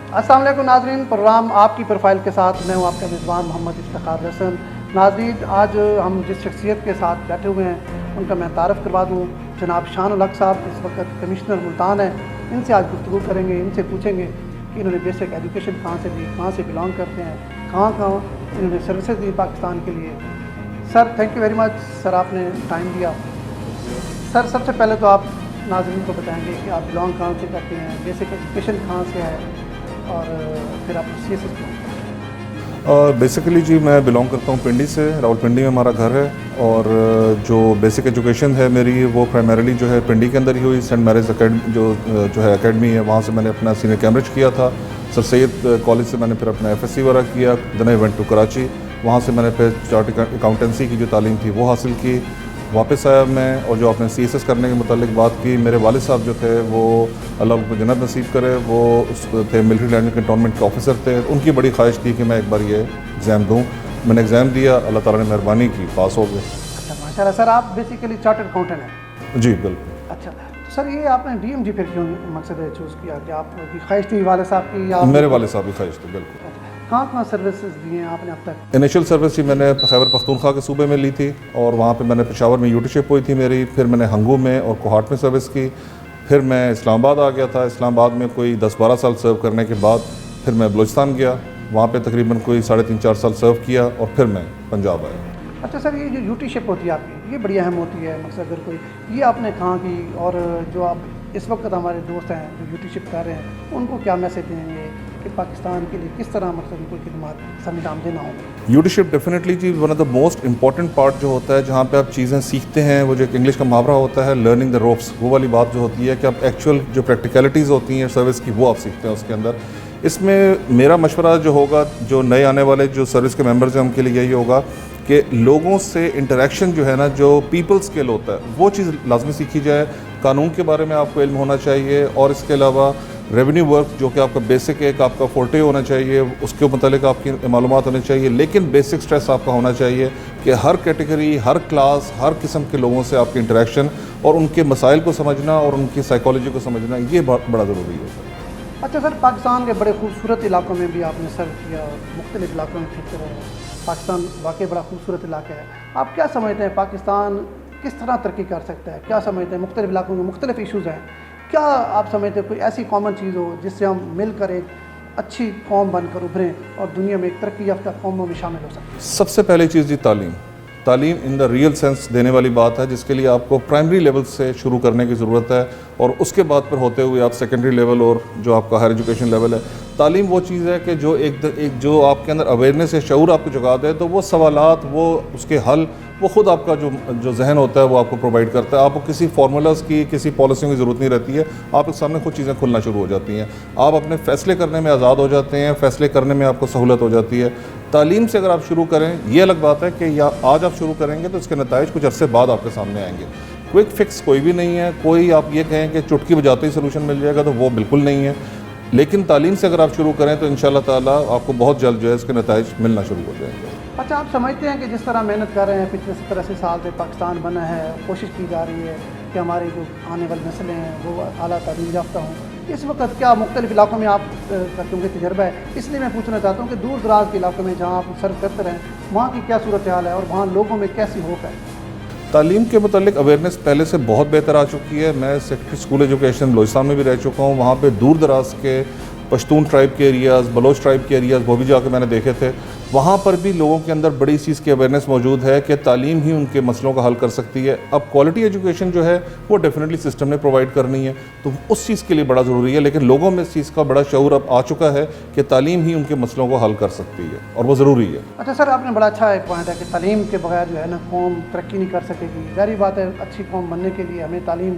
السلام علیکم ناظرین، پروگرام آپ کی پروفائل کے ساتھ میں ہوں آپ کا میزبان محمد افتخار حسن۔ ناظرین، آج ہم جس شخصیت کے ساتھ بیٹھے ہوئے ہیں ان کا میں تعارف کروا دوں۔ جناب شان الحق صاحب اس وقت کمشنر ملتان ہیں۔ ان سے آج گفتگو کریں گے، ان سے پوچھیں گے کہ انہوں نے بیسک ایجوکیشن کہاں سے لی، کہاں سے بلانگ کرتے ہیں، کہاں انہوں نے سروسز دی پاکستان کے لیے۔ Sir thank you very much, sir آپ نے ٹائم دیا۔ سر سب سے پہلے تو آپ ناظرین کو بتائیں گے کہ آپ بلانگ کہاں سے کرتے ہیں، بیسک ایجوکیشن کہاں سے ہے، اور پھر آپ سی ایس ایس بیسیکلی جی میں بلانگ کرتا ہوں پنڈی سے، راول پنڈی میں ہمارا گھر ہے، اور جو بیسک ایجوکیشن ہے میری وہ پرائمریلی جو ہے پنڈی کے اندر ہی ہوئی۔ سینٹ میریز اکیڈمی جو ہے اکیڈمی ہے، وہاں سے میں نے اپنا سینئر کیمبرج کیا تھا۔ سر سید کالج سے میں نے پھر اپنا ایف ایس سی وغیرہ کیا، دین آئی وینٹ ٹو کراچی، وہاں سے میں نے پھر چارٹ اکاؤنٹنسی کی جو تعلیم تھی وہ حاصل کی۔ واپس آیا میں، اور جو آپ نے سی ایس ایس کرنے کے متعلق بات کی، میرے والد صاحب جو تھے وہ اللہ ان کو جنت نصیب کرے، وہ تھے ملٹری لینڈ کنٹونمنٹ کے آفیسر تھے۔ ان کی بڑی خواہش تھی کہ میں ایک بار یہ ایگزام دوں، میں نے ایگزام دیا، اللہ تعالیٰ نے مہربانی کی، پاس ہو گئے۔ اچھا ماشاء اللہ۔ سر آپ بیسیکلی چارٹرڈ اکاؤنٹنٹ ہیں؟ جی بالکل۔ اچھا تو سر یہ آپ نے ڈی ایم جی پھر کیوں مقصد ہے چوز کیا، کہ آپ کی خواہش تھی والد صاحب کی یا میرے والد صاحب کی خواہش تھی، بالکل۔ کہاں سروسز دی ہیں آپ نے اب تک؟ انیشیل سروس ہی میں نے خیبر پختونخوا کے صوبے میں لی تھی، اور وہاں پہ میں نے پشاور میں یوٹی شپ ہوئی تھی میری، پھر میں نے ہنگو میں اور کوہاٹ میں سروس کی، پھر میں اسلام آباد آ گیا تھا۔ اسلام آباد میں کوئی 10-12 سال سرو کرنے کے بعد پھر میں بلوچستان گیا، وہاں پہ تقریباً کوئی 3.5-4 سال سرو کیا، اور پھر میں پنجاب آیا۔ اچھا سر، یہ جو یوٹی شپ ہوتی ہے آپ کی، یہ بڑی اہم ہوتی ہے، مقصد اگر کوئی یہ آپ نے کہاں کی، اور جو آپ اس وقت ہمارے دوست ہیں جو یوٹی شپ کر رہے ہیں ان کو کیا میسج دیں گے کہ پاکستان کے لیے کس طرح مقصد کوئی خدمات سر انجام دینا ہوگا؟ یوٹی شپ ڈیفینیٹلی جی one of the most important part جو ہوتا ہے، جہاں پہ آپ چیزیں سیکھتے ہیں، وہ جو ایک انگلش کا محاورہ ہوتا ہے لرننگ دا روپس، وہ والی بات جو ہوتی ہے کہ آپ ایکچوئل جو پریکٹیکلٹیز ہوتی ہیں سروس کی وہ آپ سیکھتے ہیں اس کے اندر۔ اس میں میرا مشورہ جو ہوگا، جو نئے آنے والے جو سروس کے ممبرز ہیں ان کے لیے یہی ہوگا کہ لوگوں سے انٹریکشن جو ہے نا، جو پیپل اسکل ہوتا ہے وہ چیز لازمی سیکھی جائے۔ قانون کے بارے میں آپ کو علم ہونا چاہیے، اور اس کے علاوہ ریونیو ورک جو کہ آپ کا بیسک ایک آپ کا فورٹے ہونا چاہیے، اس کے متعلق آپ کی معلومات ہونی چاہیے، لیکن بیسک سٹریس آپ کا ہونا چاہیے کہ ہر کیٹیگری، ہر کلاس، ہر قسم کے لوگوں سے آپ کی انٹریکشن اور ان کے مسائل کو سمجھنا اور ان کی سائیکالوجی کو سمجھنا، یہ بڑا ضروری ہے۔ اچھا سر، پاکستان کے بڑے خوبصورت علاقوں میں بھی آپ نے سرو کیا، مختلف علاقوں میں پھرتے رہے۔ پاکستان واقعی بڑا خوبصورت علاقہ ہے۔ آپ کیا سمجھتے ہیں پاکستان کس طرح ترقی کر سکتا ہے؟ کیا سمجھتے ہیں مختلف علاقوں میں مختلف ایشوز ہیں، کیا آپ سمجھتے ہیں کوئی ایسی کامن چیز ہو جس سے ہم مل کر ایک اچھی قوم بن کر ابھریں اور دنیا میں ایک ترقی یافتہ قوموں میں شامل ہو سکیں؟ سب سے پہلی چیز جی تعلیم ان دا ریئل سینس دینے والی بات ہے، جس کے لیے آپ کو پرائمری لیول سے شروع کرنے کی ضرورت ہے، اور اس کے بعد پھر ہوتے ہوئے آپ سیکنڈری لیول اور جو آپ کا ہائر ایجوکیشن لیول ہے۔ تعلیم وہ چیز ہے کہ جو ایک جو آپ کے اندر اویئرنیس ہے، شعور آپ کو جگا دے، تو وہ سوالات، وہ اس کے حل، وہ خود آپ کا جو ذہن ہوتا ہے وہ آپ کو پرووائڈ کرتا ہے۔ آپ کو کسی فارمولاز کی، کسی پالیسیوں کی ضرورت نہیں رہتی ہے، آپ کے سامنے خود چیزیں کھلنا شروع ہو جاتی ہیں، آپ اپنے فیصلے کرنے میں آزاد ہو جاتے ہیں، فیصلے کرنے میں آپ کو سہولت ہو جاتی ہے۔ تعلیم سے اگر آپ شروع کریں، یہ الگ بات ہے کہ آج آپ شروع کریں گے تو اس کے نتائج کچھ عرصے بعد آپ کے سامنے آئیں گے۔ کوئک فکس کوئی بھی نہیں ہے، کوئی آپ یہ کہیں کہ چٹکی بجاتے ہی سلوشن مل جائے گا تو وہ بالکل نہیں ہے، لیکن تعلیم سے اگر آپ شروع کریں تو انشاءاللہ تعالیٰ آپ کو بہت جلد جو ہے اس کے نتائج ملنا شروع ہو جائیں گے۔ اچھا، آپ سمجھتے ہیں کہ جس طرح محنت کر رہے ہیں پچھلے 70-80 سال سے پاکستان بنا ہے، کوشش کی جا رہی ہے کہ ہماری جو آنے والی نسلیں ہیں وہ اعلیٰ تعلیم یافتہ ہوں، اس وقت کیا مختلف علاقوں میں آپ کا کیونکہ تجربہ ہے، اس لیے میں پوچھنا چاہتا ہوں کہ دور دراز کے علاقوں میں جہاں آپ سرو کرتے رہیں، وہاں کی کیا صورتحال ہے اور وہاں لوگوں میں کیسی ہوپ ہے؟ تعلیم کے متعلق اویئرنیس پہلے سے بہت بہتر آ چکی ہے۔ میں سیکٹری اسکول ایجوکیشن بلوچستان میں بھی رہ چکا ہوں، وہاں پہ دور دراز کے پشتون ٹرائب کے ایریاز، بلوچ ٹرائب کے ایریاز، وہ بھی جا کے میں نے دیکھے تھے۔ وہاں پر بھی لوگوں کے اندر بڑی چیز کی اویئرنیس موجود ہے کہ تعلیم ہی ان کے مسئلوں کا حل کر سکتی ہے۔ اب کوالٹی ایجوکیشن جو ہے وہ ڈیفینیٹلی سسٹم نے پرووائڈ کرنی ہے، تو اس چیز کے لیے بڑا ضروری ہے، لیکن لوگوں میں اس چیز کا بڑا شعور اب آ چکا ہے کہ تعلیم ہی ان کے مسئلوں کو حل کر سکتی ہے، اور وہ ضروری ہے۔ اچھا سر، آپ نے بڑا اچھا ایک پوائنٹ ہے کہ تعلیم کے بغیر جو ہے نا قوم ترقی نہیں کر سکے گی۔ ظاہری بات ہے، اچھی قوم بننے کے لیے ہمیں تعلیم۔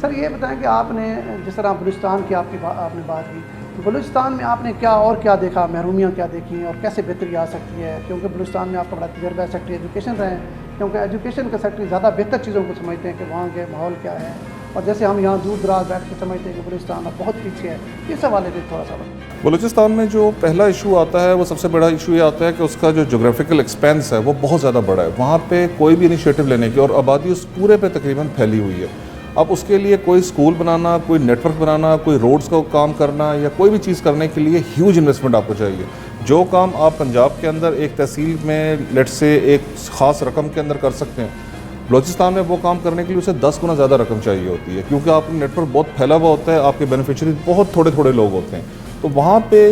سر یہ بتائیں کہ آپ نے جس طرح بلوچستان کی آپ نے بات کی، تو بلوچستان میں آپ نے کیا دیکھا، محرومیاں کیا دیکھی اور کیسے بہتری آ سکتی ہے؟ کیونکہ بلوچستان میں آپ کا بڑا تجربہ ہے، سیکٹری ایجوکیشن رہے ہیں، کیونکہ ایجوکیشن کا سیکٹری زیادہ بہتر چیزوں کو سمجھتے ہیں کہ وہاں کے ماحول کیا ہے، اور جیسے ہم یہاں دور دراز بیٹھ کے سمجھتے ہیں کہ بلوچستان اب بہت پیچھے ہے، اس حوالے سے تھوڑا سا بلوچستان میں جو پہلا ایشو آتا ہے، وہ سب سے بڑا ایشو یہ آتا ہے کہ اس کا جو جغرافیکل ایکسپینس ہے وہ بہت زیادہ بڑا ہے، وہاں پہ کوئی بھی انیشیٹو لینے کی، اور آبادی اس پورے پہ تقریباً پھیلی ہوئی ہے۔ اب اس کے لیے کوئی اسکول بنانا, کوئی نیٹ ورک بنانا, کوئی روڈز کا کام کرنا یا کوئی بھی چیز کرنے کے لیے ہیوج انویسٹمنٹ آپ کو چاہیے. جو کام آپ پنجاب کے اندر ایک تحصیل میں لیٹ سے ایک خاص رقم کے اندر کر سکتے ہیں, بلوچستان میں وہ کام کرنے کے لیے اسے 10 گنا زیادہ رقم چاہیے ہوتی ہے, کیونکہ آپ کا نیٹ ورک بہت پھیلا ہوا ہوتا ہے, آپ کے بینیفیشری بہت تھوڑے تھوڑے لوگ ہوتے ہیں. تو وہاں پہ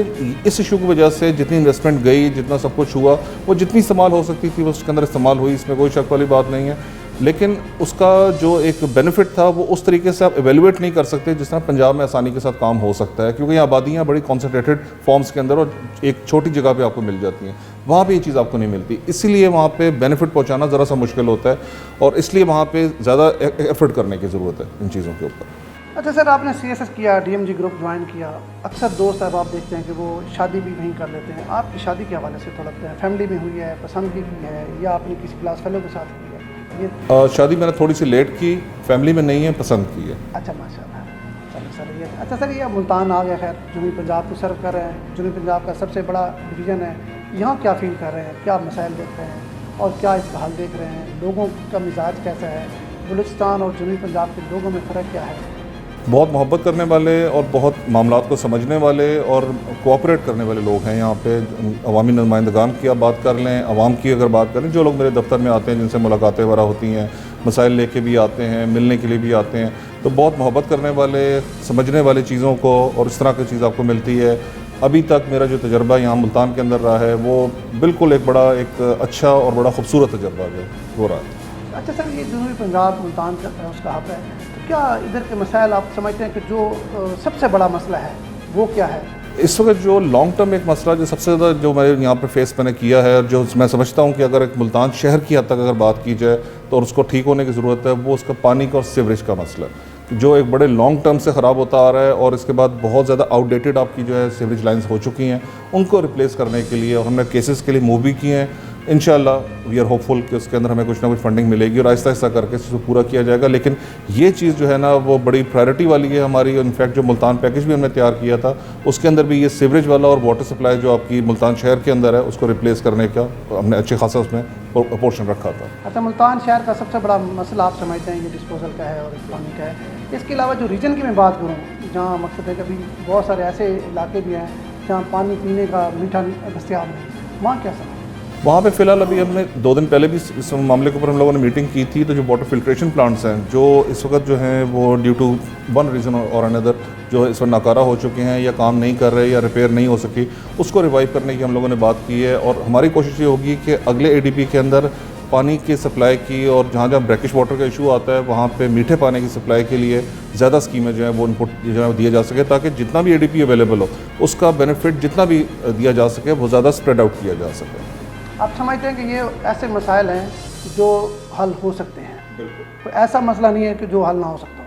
اس ایشو کی وجہ سے جتنی انویسٹمنٹ گئی, جتنا سب کچھ ہوا, وہ جتنی استعمال ہو سکتی تھی وہ اس کے اندر استعمال ہوئی, اس میں کوئی شک والی بات نہیں ہے. لیکن اس کا جو ایک بینیفٹ تھا وہ اس طریقے سے آپ ایویلویٹ نہیں کر سکتے جس طرح پنجاب میں آسانی کے ساتھ کام ہو سکتا ہے, کیونکہ یہ آبادیاں بڑی کانسنٹریٹڈ فارمز کے اندر اور ایک چھوٹی جگہ پہ آپ کو مل جاتی ہیں. وہاں پہ یہ چیز آپ کو نہیں ملتی, اسی لیے وہاں پہ بینیفٹ پہنچانا ذرا سا مشکل ہوتا ہے, اور اس لیے وہاں پہ زیادہ ایفرٹ کرنے کی ضرورت ہے ان چیزوں کے اوپر. اچھا سر, آپ نے CSS کیا, DMG گروپ جوائن کیا, اکثر دوست احباب دیکھتے ہیں کہ وہ شادی بھی وہیں کر لیتے ہیں. آپ کی شادی کے حوالے سے تھوڑا بتائیں, فیملی میں ہوئی ہے, پسندگی کی ہے, یا آپ نے کسی کلاس فیلو کے ساتھ کی ہے؟ یہ شادی میں نے تھوڑی سی لیٹ کی, فیملی میں نہیں ہے, پسند کی ہے. اچھا ماشاء اللہ, چلو سر. یہ اچھا سر, یہ ملتان آ گیا, خیر جنوبی پنجاب کو سرو کر رہے ہیں, جنوبی پنجاب کا سب سے بڑا ڈویژن ہے. یہاں کیا فیل کر رہے ہیں, کیا مسائل دیکھ رہے ہیں, اور کیا اس کا حل دیکھ رہے ہیں؟ لوگوں کا مزاج کیسا ہے؟ بلوچستان اور جنوبی پنجاب کے لوگوں میں فرق کیا ہے؟ بہت محبت کرنے والے اور بہت معاملات کو سمجھنے والے اور کوآپریٹ کرنے والے لوگ ہیں یہاں پہ. عوامی نمائندگان کی آپ بات کر لیں, عوام کی اگر بات کریں, جو لوگ میرے دفتر میں آتے ہیں, جن سے ملاقاتیں وغیرہ ہوتی ہیں, مسائل لے کے بھی آتے ہیں, ملنے کے لیے بھی آتے ہیں, تو بہت محبت کرنے والے, سمجھنے والے چیزوں کو, اور اس طرح کی چیز آپ کو ملتی ہے. ابھی تک میرا جو تجربہ یہاں ملتان کے اندر رہا ہے وہ بالکل ایک اچھا اور بڑا خوبصورت تجربہ جو ہو رہا ہے. اچھا سر, یہ جنوبی پنجاب ملتان کا اس کا حق ہے, تو کیا ادھر کے مسائل آپ سمجھتے ہیں کہ جو سب سے بڑا مسئلہ ہے وہ کیا ہے؟ اس وقت جو لانگ ٹرم ایک مسئلہ جو سب سے زیادہ جو میں یہاں پہ فیس میں نے کیا ہے, جو میں سمجھتا ہوں کہ اگر ایک ملتان شہر کی حد تک اگر بات کی جائے تو اور اس کو ٹھیک ہونے کی ضرورت ہے, وہ اس کا پانی کا اور سیوریج کا مسئلہ ہے, جو ایک بڑے لانگ ٹرم سے خراب ہوتا آ رہا ہے, اور اس کے بعد بہت زیادہ آؤٹ ڈیٹڈ آپ کی جو ہے سیوریج لائنز ہو چکی ہیں. ان کو ریپلیس کرنے کے لیے, اور ہم نے کیسز کے لیے موو بھی کیے ہیں. انشاءاللہ وی آر ہوپ فل کہ اس کے اندر ہمیں کچھ نہ کچھ فنڈنگ ملے گی, اور آہستہ آہستہ کر کے اس کو پورا کیا جائے گا. لیکن یہ چیز جو ہے نا وہ بڑی پرائرٹی والی ہے ہماری. انفیکٹ جو ملتان پیکج بھی ہم نے تیار کیا تھا اس کے اندر بھی یہ سیوریج والا اور واٹر سپلائی جو آپ کی ملتان شہر کے اندر ہے اس کو ریپلیس کرنے کا ہم نے اچھے خاصا اس میں پورشن رکھا تھا. اچھا, ملتان شہر کا سب سے بڑا مسئلہ آپ سمجھتے ہیں یہ ڈسپوزل کا ہے اور پانی کا ہے. اس کے علاوہ جو ریجن کی میں بات کروں, جہاں مقصد ہے کہ ابھی بہت سارے ایسے علاقے بھی ہیں جہاں پانی پینے کا میٹھا دستیاب نہیں, وہاں کیا سمجھ؟ وہاں پہ فی الحال ابھی ہم نے 2 دن پہلے بھی اس معاملے کے اوپر ہم لوگوں نے میٹنگ کی تھی. تو جو واٹر فلٹریشن پلانٹس ہیں جو اس وقت جو ہیں وہ ڈیو ٹو ون ریزن اور اندر جو اس وقت ناکارہ ہو چکے ہیں یا کام نہیں کر رہے یا ریپیئر نہیں ہو سکی, اس کو ریوائیو کرنے کی ہم لوگوں نے بات کی ہے. اور ہماری کوشش یہ ہوگی کہ اگلے ADP کے اندر پانی کی سپلائی کی, اور جہاں جہاں بریکش واٹر کا ایشو آتا ہے وہاں پہ میٹھے پانی کی سپلائی کے لیے زیادہ اسکیمیں جو ہیں وہ انپٹ جو ہے دیا جا سکے, تاکہ جتنا بھی ADP اویلیبل ہو اس کا بینیفٹ جتنا بھی دیا جا سکے وہ زیادہ اسپریڈ آؤٹ کیا جا سکے. آپ سمجھتے ہیں کہ یہ ایسے مسائل ہیں جو حل ہو سکتے ہیں؟ بالکل, کوئی ایسا مسئلہ نہیں ہے کہ جو حل نہ ہو سکتا ہو.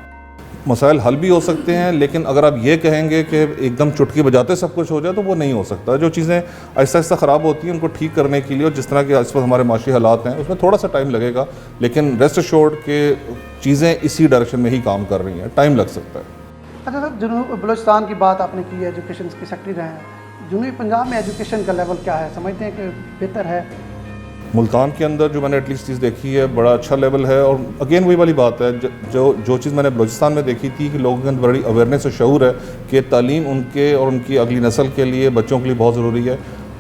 مسائل حل بھی ہو سکتے ہیں, لیکن اگر آپ یہ کہیں گے کہ ایک دم چٹکی بجاتے سب کچھ ہو جائے تو وہ نہیں ہو سکتا. جو چیزیں آہستہ آہستہ خراب ہوتی ہیں ان کو ٹھیک کرنے کے لیے, اور جس طرح کے اس وقت ہمارے معاشی حالات ہیں اس میں تھوڑا سا ٹائم لگے گا, لیکن ریسٹ ایشورڈ کہ چیزیں اسی ڈائریکشن میں ہی کام کر رہی ہیں, ٹائم لگ سکتا ہے. اچھا سر, جنوب بلوچستان کی بات آپ نے کی ہے, ایجوکیشن کی سیکٹری رہے ہیں, جنوبی پنجاب میں ایجوکیشن کا لیول کیا ہے؟ سمجھتے ہیں کہ بہتر ہے؟ ملتان کے اندر جو میں نے ایٹ لیسٹ چیز دیکھی ہے بڑا اچھا لیول ہے. اور اگین وہی والی بات ہے جو چیز میں نے بلوچستان میں دیکھی تھی کہ لوگوں کے اندر بڑی اویئرنیس اور شعور ہے کہ تعلیم ان کے اور ان کی اگلی نسل کے لیے, بچوں کے لیے بہت ضروری ہے.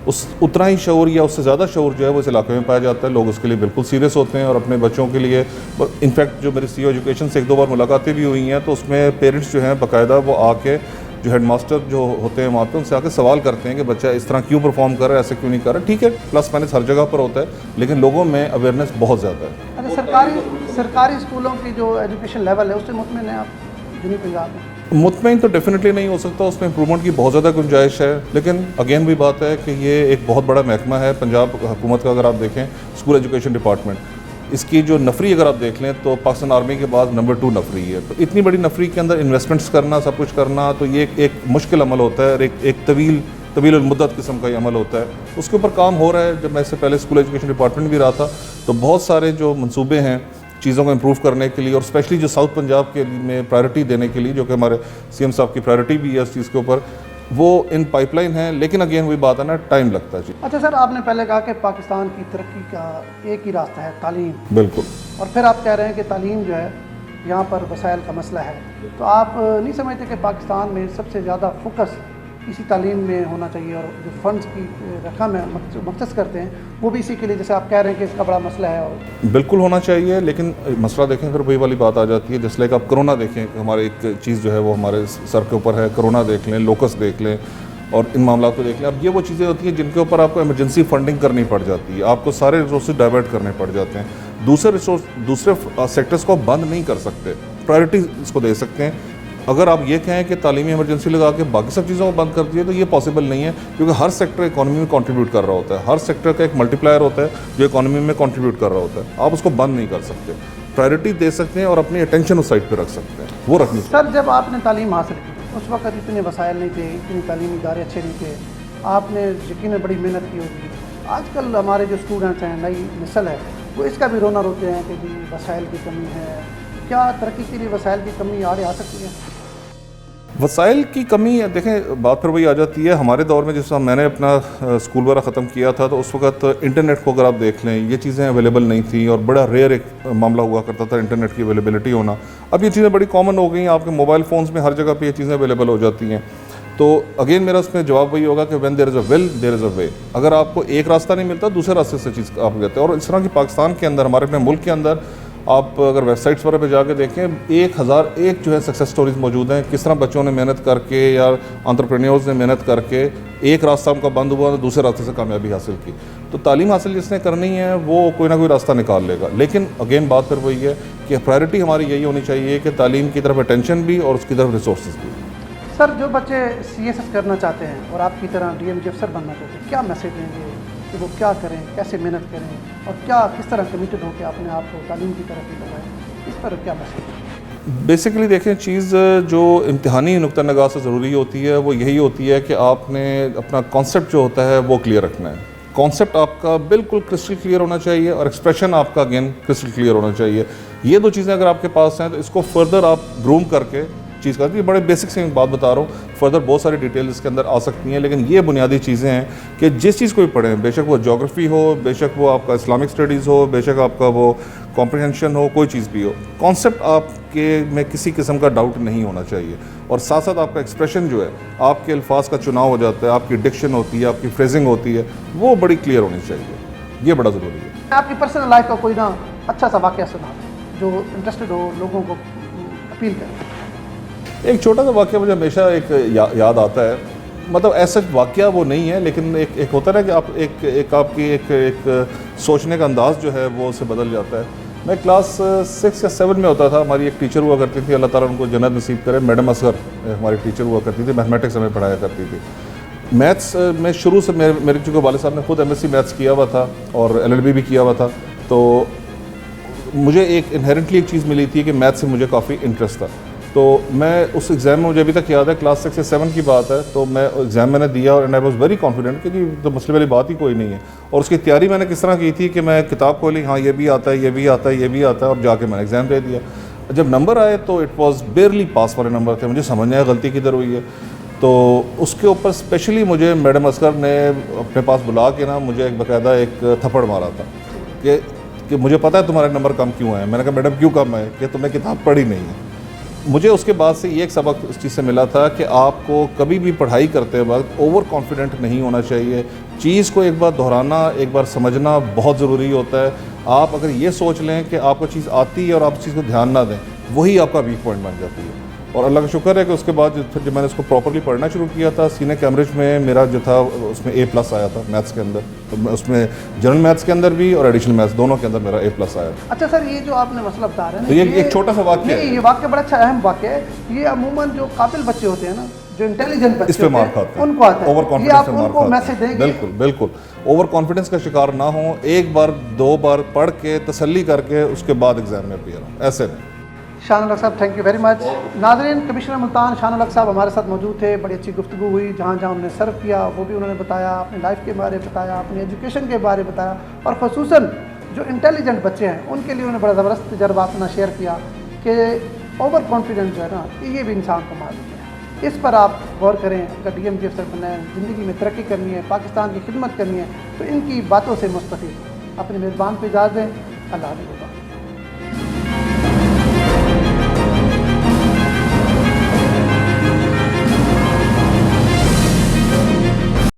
اتنا ہی شعور یا اس سے زیادہ شعور جو ہے وہ اس علاقے میں پایا جاتا ہے. لوگ اس کے لیے بالکل سیریس ہوتے ہیں, اور اپنے بچوں کے لیے انفیکٹ جو میری CEO ایجوکیشن سے 1-2 بار ملاقاتیں بھی ہوئی ہیں تو اس میں پیرنٹس جو ہیں باقاعدہ وہ آ کے جو ہیڈ ماسٹر جو ہوتے ہیں وہاں پہ ان سے آ کے سوال کرتے ہیں کہ بچہ اس طرح کیوں پرفارم کر رہا ہے, ایسے کیوں نہیں کر رہا. ٹھیک ہے, پلس مائنس ہر جگہ پر ہوتا ہے, لیکن لوگوں میں اویئرنیس بہت زیادہ ہے. اچھا, سرکاری اسکولوں کی جو ایجوکیشن لیول ہے اس سے مطمئن ہیں آپ جنوبی پنجاب میں؟ مطمئن تو ڈیفینیٹلی نہیں ہو سکتا, اس میں امپرومنٹ کی بہت زیادہ گنجائش ہے. لیکن اگین بھی بات ہے کہ یہ ایک بہت بڑا محکمہ ہے پنجاب حکومت کا. اگر آپ دیکھیں اسکول ایجوکیشن ڈپارٹمنٹ, اس کی جو نفری اگر آپ دیکھ لیں تو پاکستان آرمی کے بعد نمبر 2 نفری ہے. تو اتنی بڑی نفری کے اندر انویسٹمنٹس کرنا, سب کچھ کرنا, تو یہ ایک مشکل عمل ہوتا ہے, اور ایک طویل المدت قسم کا یہ عمل ہوتا ہے. اس کے اوپر کام ہو رہا ہے. جب میں اس سے پہلے اسکول ایجوکیشن ڈپارٹمنٹ بھی رہا تھا تو بہت سارے جو منصوبے ہیں چیزوں کو امپروو کرنے کے لیے, اور اسپیشلی جو ساؤتھ پنجاب کے میں پرائرٹی دینے کے لیے, جو کہ ہمارے CM صاحب کی پرائرٹی بھی ہے اس چیز کے اوپر, وہ ان پائپ لائن ہیں. لیکن اگین وہی بات ہے نا, ٹائم لگتا ہے. جی اچھا سر, آپ نے پہلے کہا کہ پاکستان کی ترقی کا ایک ہی راستہ ہے تعلیم. بالکل. اور پھر آپ کہہ رہے ہیں کہ تعلیم جو ہے یہاں پر وسائل کا مسئلہ ہے، تو آپ نہیں سمجھتے کہ پاکستان میں سب سے زیادہ فوکس اسی تعلیم میں ہونا چاہیے، اور جو فنڈز کی رقم ہے مختص کرتے ہیں وہ بھی اسی کے لیے، جیسے آپ کہہ رہے ہیں کہ اس کا بڑا مسئلہ ہے؟ اور بالکل ہونا چاہیے، لیکن مسئلہ دیکھیں پھر وہی والی بات آ جاتی ہے، جس لائک آپ کرونا دیکھیں کہ ہمارے ایک چیز جو ہے وہ ہمارے سر کے اوپر ہے، کرونا دیکھ لیں، لوکس دیکھ لیں اور ان معاملات کو دیکھ لیں. اب یہ وہ چیزیں ہوتی ہیں جن کے اوپر آپ کو ایمرجنسی فنڈنگ کرنی پڑ جاتی ہے، آپ کو سارے ریسورسز ڈائیورٹ کرنے پڑ جاتے ہیں. دوسرے سیکٹرز کو بند نہیں کر سکتے، پرائرٹی اس کو دے سکتے ہیں. اگر آپ یہ کہیں کہ تعلیمی ایمرجنسی لگا کے باقی سب چیزوں کو بند کر دیے تو یہ پاسبل نہیں ہے، کیونکہ ہر سیکٹر اکانومی میں کنٹریبیوٹ کر رہا ہوتا ہے، ہر سیکٹر کا ایک ملٹی پلائر ہوتا ہے جو اکانومی میں کنٹریبیوٹ کر رہا ہوتا ہے. آپ اس کو بند نہیں کر سکتے، پرائرٹی دے سکتے ہیں اور اپنی اٹینشن اس سائڈ پہ رکھ سکتے ہیں، وہ رکھنی چاہیے. سر، جب آپ نے تعلیم حاصل کی اس وقت اتنے وسائل نہیں تھے، اتنی تعلیمی ادارے اچھے نہیں تھے، آپ نے یقیناً بڑی محنت کی ہوگی. آج کل ہمارے جو اسٹوڈنٹس ہیں، نئی نسل ہے، وہ اس کا بھی رونا روتے ہیں کہ جی وسائل کی کمی ہے. کیا ترقی کے لیے وسائل کی کمی آڑے آ سکتی ہے؟ وسائل کی کمی ہے، دیکھیں بات پھر وہی آ جاتی ہے. ہمارے دور میں جس طرح میں نے اپنا اسکول وغیرہ ختم کیا تھا تو اس وقت انٹرنیٹ کو اگر آپ دیکھ لیں یہ چیزیں اویلیبل نہیں تھیں اور بڑا ریئر ایک معاملہ ہوا کرتا تھا انٹرنیٹ کی اویلیبلٹی ہونا. اب یہ چیزیں بڑی کامن ہو گئی ہیں، آپ کے موبائل فونز میں ہر جگہ پہ یہ چیزیں اویلیبل ہو جاتی ہیں. تو اگین میرا اس میں جواب وہی ہوگا کہ وین دیر از اے ول دیر از اے وے. اگر آپ کو ایک راستہ نہیں ملتا دوسرے راستے سے چیز آپ کہتے ہیں. اور اس طرح کی پاکستان کے اندر، ہمارے اپنے ملک کے اندر آپ اگر ویب سائٹس وغیرہ پہ جا کے دیکھیں 1001 جو ہے سکسیس سٹوریز موجود ہیں، کس طرح بچوں نے محنت کر کے یا انٹرپرینیورز نے محنت کر کے ایک راستہ ان کا بند ہوا تو دوسرے راستے سے کامیابی حاصل کی. تو تعلیم حاصل جس نے کرنی ہے وہ کوئی نہ کوئی راستہ نکال لے گا، لیکن اگین بات پھر وہی ہے کہ پرائرٹی ہماری یہی ہونی چاہیے کہ تعلیم کی طرف اٹینشن بھی اور اس کی طرف ریسورسز بھی. سر، جو بچے CSS کرنا چاہتے ہیں اور آپ کی طرح DMG افسر بننا چاہتے ہیں، کیا میسیج دیں گے کہ وہ کیا کریں، کیسے محنت کریں اور کیا کس طرح کمیٹڈ ہو کے اپنے آپ کو تعلیم کی طرف لے جائیں؟ اس پر کیا میسیج ہے؟ بیسیکلی دیکھیں، چیز جو امتحانی نقطہ نگاہ سے ضروری ہوتی ہے وہ یہی ہوتی ہے کہ آپ نے اپنا کانسیپٹ جو ہوتا ہے وہ کلیئر رکھنا ہے. کانسیپٹ آپ کا بالکل کرسٹل کلیئر ہونا چاہیے اور ایکسپریشن آپ کا اگین کرسٹل کلیئر ہونا چاہیے. یہ دو چیزیں اگر آپ کے پاس ہیں تو اس کو فردر آپ گروم کر کے چیز کرتی ہے. بڑے بیسک سے بات بتا رہا ہوں، فردر بہت ساری ڈیٹیل اس کے اندر آ سکتی ہیں، لیکن یہ بنیادی چیزیں ہیں کہ جس چیز کو بھی پڑھیں، بے شک وہ جغرافی ہو، بے شک وہ آپ کا اسلامک اسٹڈیز ہو، بے شک آپ کا وہ کمپریہنشن ہو، کوئی چیز بھی ہو، کانسیپٹ آپ کے میں کسی قسم کا ڈاؤٹ نہیں ہونا چاہیے. اور ساتھ ساتھ آپ کا ایکسپریشن جو ہے، آپ کے الفاظ کا چناؤ ہو جاتا ہے، آپ کی ڈکشن ہوتی ہے، آپ کی فریزنگ ہوتی ہے، وہ بڑی کلیئر ہونی چاہیے. یہ بڑا ضروری ہے. آپ کی پرسنل لائف کا کوئی اچھا سا واقعہ سنا جو انٹرسٹڈ ہو، لوگوں کو اپیل کرے. ایک چھوٹا سا واقعہ مجھے ہمیشہ ایک یاد آتا ہے، مطلب ایسا واقعہ وہ نہیں ہے، لیکن ایک ہوتا ہے نا کہ آپ ایک آپ کی ایک سوچنے کا انداز جو ہے وہ اسے بدل جاتا ہے. میں کلاس 6 یا 7 میں ہوتا تھا. ہماری ایک ٹیچر ہوا کرتی تھی، اللہ تعالیٰ ان کو جنت نصیب کرے، میڈم اصغر ہماری ٹیچر ہوا کرتی تھی، میتھمیٹکس ہمیں پڑھایا کرتی تھی. میتھس میں شروع سے میرے چونکہ والد صاحب نے خود MSc میتھس کیا ہوا تھا اور LLB بھی کیا ہوا تھا، تو مجھے ایک انہیرنٹلی ایک چیز ملی تھی کہ میتھ سے مجھے کافی انٹرسٹ تھا. تو میں اس ایگزام میں، مجھے ابھی تک یاد ہے کلاس 6 یا 7 کی بات ہے، تو میں ایگزام میں نے دیا اور and I was very confident کہ جی تو مسئلے والی بات ہی کوئی نہیں ہے. اور اس کی تیاری میں نے کس طرح کی تھی کہ میں کتاب کھولی، ہاں یہ بھی آتا ہے، یہ بھی آتا ہے، یہ بھی آتا ہے، اور جا کے میں نے ایگزام دے دیا. جب نمبر آئے تو اٹ واز بیئرلی پاس والے نمبر تھے. مجھے سمجھ نہیں آیا غلطی کدھر ہوئی ہے. تو اس کے اوپر اسپیشلی مجھے میڈم اصغر نے اپنے پاس بلا کے مجھے ایک باقاعدہ ایک تھپڑ مارا تھا کہ مجھے پتہ ہے تمہارے نمبر کم کیوں ہیں. میں نے کہا میڈم کیوں کم ہے؟ کہ تم نے کتاب پڑھی نہیں ہے. مجھے اس کے بعد سے یہ ایک سبق اس چیز سے ملا تھا کہ آپ کو کبھی بھی پڑھائی کرتے وقت اوور کانفیڈنٹ نہیں ہونا چاہیے. چیز کو ایک بار دہرانا، ایک بار سمجھنا بہت ضروری ہوتا ہے. آپ اگر یہ سوچ لیں کہ آپ کو چیز آتی ہے اور آپ اس چیز کو دھیان نہ دیں، وہی آپ کا ویک پوائنٹ بن جاتی ہے. اور اللہ کا شکر ہے کہ اس کے بعد جب میں نے اس کو پراپرلی پڑھنا شروع کیا تھا، سینئر کیمبرج میں میرا جو تھا اس میں A+ آیا تھا میتھس کے اندر. تو اس میں جنرل میتھس کے اندر بھی اور ایڈیشنل میتھس دونوں کے اندر میرا A+ آیا. اچھا سر، یہ جو آپ نے مسئلہ بتا رہے ہیں تو یہ ایک چھوٹا سا واقعہ ہے. یہ واقعہ بڑا اچھا اہم واقعہ ہے. یہ عموماً جو قابل بچے ہوتے ہیں نا، جو انٹیلیجنٹ بچے اس پہ مار کھاتے ہیں، ان کو آتا ہے. اوور یہ کانفیڈنس آپ سے ان مار کو کھاتے میسج دیں ہیں. گے؟ بالکل بالکل اوور کانفیڈنس کا شکار نہ ہوں. ایک بار 2 بار پڑھ کے تسلی کر کے اس کے بعد ایگزام میں اپیئر ہوں، ایسے نہیں. شان الحق صاحب، تھینک یو ویری مچ. ناظرین، کمشنر ملتان شان الحق صاحب ہمارے ساتھ موجود تھے. بڑی اچھی گفتگو ہوئی. جہاں جہاں انہوں نے سرو کیا وہ بھی انہوں نے بتایا، اپنی لائف کے بارے بتایا، اپنی ایجوکیشن کے بارے بتایا، اور خصوصاً جو انٹیلیجنٹ بچے ہیں ان کے لیے انہوں نے بڑا زبردست تجربہ اپنا شیئر کیا کہ اوور کانفیڈنس جو ہے نا، یہ بھی انسان کو مار دیتا ہے. اس پر آپ غور کریں. اگر DMG افسر بننا ہے، زندگی میں ترقی کرنی ہے، پاکستان کی خدمت کرنی ہے، تو ان کی باتوں سے مستفید اپنے میزبان کو اجازت دیں. اللہ حافظ.